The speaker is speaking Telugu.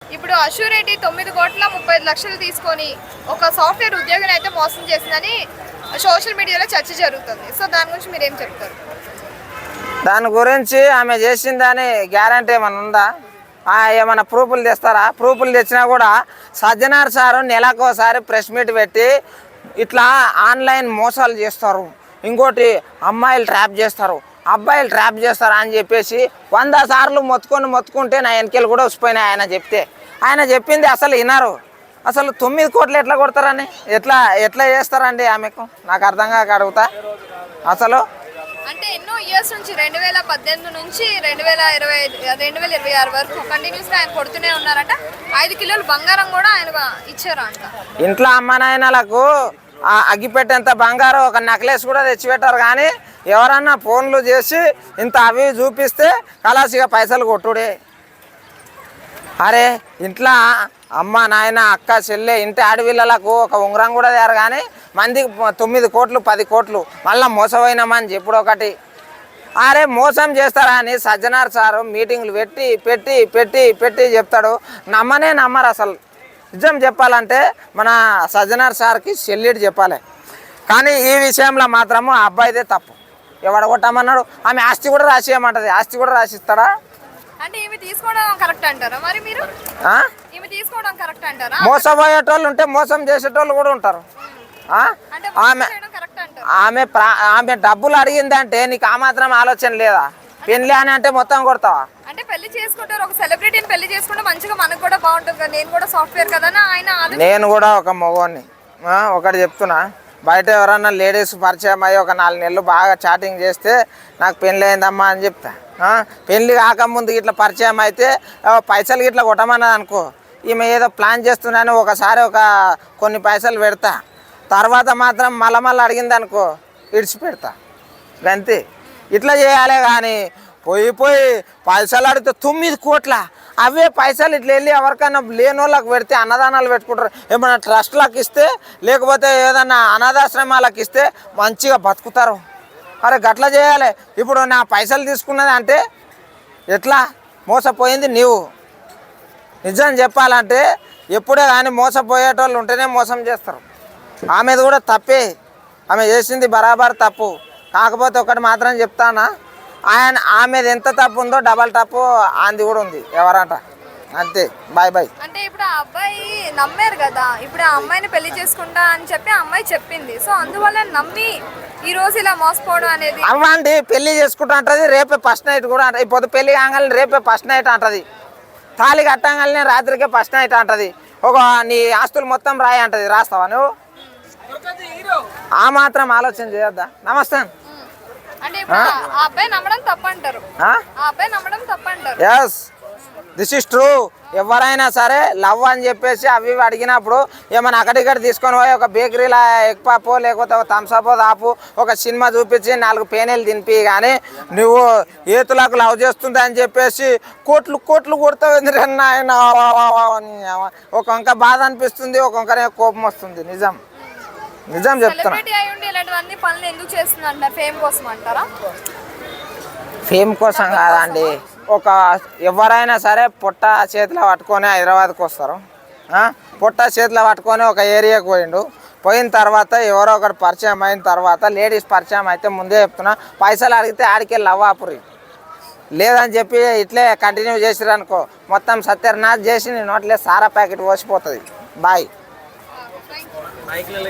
ఇప్పుడు అష్యూరిటీ 9,35,00,000 తీసుకొని ఒక సాఫ్ట్వేర్ ఉద్యోగిని అయితే మోసం చేసిందని సోషల్ మీడియాలో చర్చ జరుగుతుంది. సో దాని గురించి మీరు ఏం చెప్తారు? దాని గురించి ఆమె చేసిందని గ్యారంటీ ఏమైనా ఉందా? ఏమైనా ప్రూఫ్లు తెస్తారా? ప్రూఫ్లు తెచ్చినా కూడా సజ్జనార్ సారు నెలకోసారి ప్రెస్ మీట్ పెట్టి ఇట్లా ఆన్లైన్ మోసాలు చేస్తారు, ఇంకోటి అమ్మాయిలు ట్రాప్ చేస్తారు, అబ్బాయిలు ట్రాప్ చేస్తారు అని చెప్పేసి 100 సార్లు మొత్తుకుంటే నా వెనకలు కూడా వచ్చిపోయినాయి. ఆయన చెప్పింది అసలు వినరు. అసలు 9 కోట్లు ఎట్లా కొడతారని ఎట్లా చేస్తారండి ఆమెకు? నాకు అర్థం కాక అడుగుతా. అసలు అంటే ఎన్నో ఇయర్స్ నుంచి 2018 నుంచి 2026 వరకు కంటిన్యూస్గా ఆయన కొడుతూనే ఉన్నారంట. 5 కిలోలు బంగారం కూడా ఆయన ఇచ్చారు అంట. ఇంట్లో అమ్మ నాయనలకు అగ్గిపెట్టేంత బంగారం ఒక నెక్లెస్ కూడా తెచ్చిపెట్టారు. కానీ ఎవరన్నా ఫోన్లు చేసి ఇంత అవి చూపిస్తే కలాసిగా పైసలు కొట్టుడే. అరే ఇంట్లో అమ్మ నాయన అక్క చెల్లె ఇంటి ఆడపిల్లలకు ఒక ఉంగరం కూడా తయారు. కానీ మందికి 9 కోట్లు 10 కోట్లు మళ్ళీ మోసపోయినామని చెప్పుడు ఒకటి. అరే మోసం చేస్తారా అని సజ్జనార్ సారు మీటింగ్లు పెట్టి పెట్టి పెట్టి పెట్టి చెప్తాడు. నమ్మరు అసలు. నిజం చెప్పాలంటే మన సజ్జనార్ సార్కి సెల్యూట్ చెప్పాలి. కానీ ఈ విషయంలో మాత్రము ఆ అబ్బాయిదే తప్పు. ఎవడ కొట్టామన్నాడు? ఆమె ఆస్తి కూడా రాసియమంటది. ఆస్తి కూడా రాసిస్తాడా? అంటే ఈమె తీసుకోవడం కరెక్ట్ అంటారా? మరి మీరు ఈమె తీసుకోవడం కరెక్ట్ అంటారా? మోసపోయేటోళ్ళు ఉంటే మోసం చేసేటోళ్ళు కూడా ఉంటారు. ఆమె డబ్బులు అడిగిందంటే నీకు ఆ మాత్రం ఆలోచన లేదా? పెళ్లి అని అంటే మొత్తం కొడతావా? అంటే పెళ్లి చేసుకుంటారు, ఒక సెలబ్రిటీని పెళ్లి చేసుకుంటే మంచిగా మనకు కూడా బాగుంటుంది కదా. నేను కూడా సాఫ్ట్వేర్ కదా ఆయన. నేను కూడా ఒక మగవాడిని. ఒకటి చెప్తున్నా, బయట ఎవరన్నా లేడీస్ పరిచయం అయ్యి ఒక 4 నెలలు బాగా చాటింగ్ చేస్తే నాకు పెళ్ళి అయిందమ్మా అని చెప్తా. పెళ్ళి కాకముందు ఇట్లా పరిచయం అయితే పైసలు ఇట్లా కొట్టమన్నది అనుకో, ఈమె ఏదో ప్లాన్ చేస్తున్నాను ఒకసారి కొన్ని పైసలు పెడతా, తర్వాత మాత్రం మళ్ళీ అడిగింది అనుకో ఇడిచిపెడతా. గంతే. ఇట్లా చేయాలి. కానీ పోయి పైసలు అడిగితే 9 కోట్ల అవే పైసలు ఇట్లా వెళ్ళి ఎవరికైనా లేని వాళ్ళకి పెడితే అన్నదానాలు పెట్టుకుంటారు. ఏమైనా ట్రస్ట్లకు ఇస్తే లేకపోతే ఏదన్నా అనాథాశ్రమాలకు ఇస్తే మంచిగా బతుకుతారు. అరే గట్లా చేయాలి. ఇప్పుడు నా పైసలు తీసుకున్నది అంటే ఎట్లా? మోసపోయింది నీవు. నిజం చెప్పాలంటే ఎప్పుడే కానీ మోసపోయేటోళ్ళు ఉంటేనే మోసం చేస్తారు. ఆమెది కూడా తప్పే. ఆమె చేసింది బరాబర్ తప్పు. కాకపోతే ఒకటి మాత్రం చెప్తానా, ఆమెది ఎంత తప్పు ఉందో డబల్ తప్పు ఆంది కూడా ఉంది. ఎవరంట అంతే. బాయ్. అంటే ఇప్పుడు ఆ అబ్బాయి నమ్మారు కదా, ఇప్పుడు ఆ అమ్మాయిని పెళ్లి చేసుకుంటా అని చెప్పి ఆ అమ్మాయి చెప్పింది. సో అందువల్ల నమ్మి ఈ రోజు ఇలా మోసపోవడం అనేది. అవ్వండి పెళ్లి చేసుకుంటా అంటది. రేపే ఫస్ట్ నైట్ కూడా అంటది. ఇప్పుడు పెళ్లి కాగానే రేపే ఫస్ట్ నైట్ అంటది. తాళి కట్టగానే రాత్రికే ఫస్ట్ నైట్ అంటది. నీ ఆస్తులు మొత్తం రాయి అంటది. రాస్తావా నువ్వు? ఆ మాత్రం ఆలోచన చేయొద్దా? నమస్తే. Yes, this is true. ఎవరైనా సరే లవ్ అని చెప్పేసి అవి అడిగినప్పుడు ఏమైనా అక్కడిక్కడ తీసుకొని పోయి ఒక బేకరీలో ఎగ్ పాపో లేకపోతే ఒక థమ్సప్ దాపు ఒక సినిమా చూపించి 4 పేనీలు తినిపి. కానీ నువ్వు ఏతులకు లవ్ చేస్తుంది అని చెప్పేసి కోట్లు కొడతావు. ఆయన ఒక వంక బాధ అనిపిస్తుంది, ఒక వంకనే కోపం వస్తుంది. నిజం చెప్తున్నా. ఫేమ్ కోసం కాదండి. ఎవరైనా సరే పొట్ట చేతిలో పట్టుకొని హైదరాబాద్కి వస్తారు. పొట్ట చేతిలో పట్టుకొని ఒక ఏరియాకి పోయిన తర్వాత ఎవరో ఒకరు పరిచయం అయిన తర్వాత లేడీస్ పరిచయం అయితే ముందే చెప్తున్నా, పైసలు అడిగితే ఆడికెళ్ళి లవ్వాపురి. లేదని చెప్పి ఇట్లే కంటిన్యూ చేసిరనుకో మొత్తం సత్యనాథ్ చేసి నీ నోట్లే సారా ప్యాకెట్ పోసిపోతుంది. బాయ్.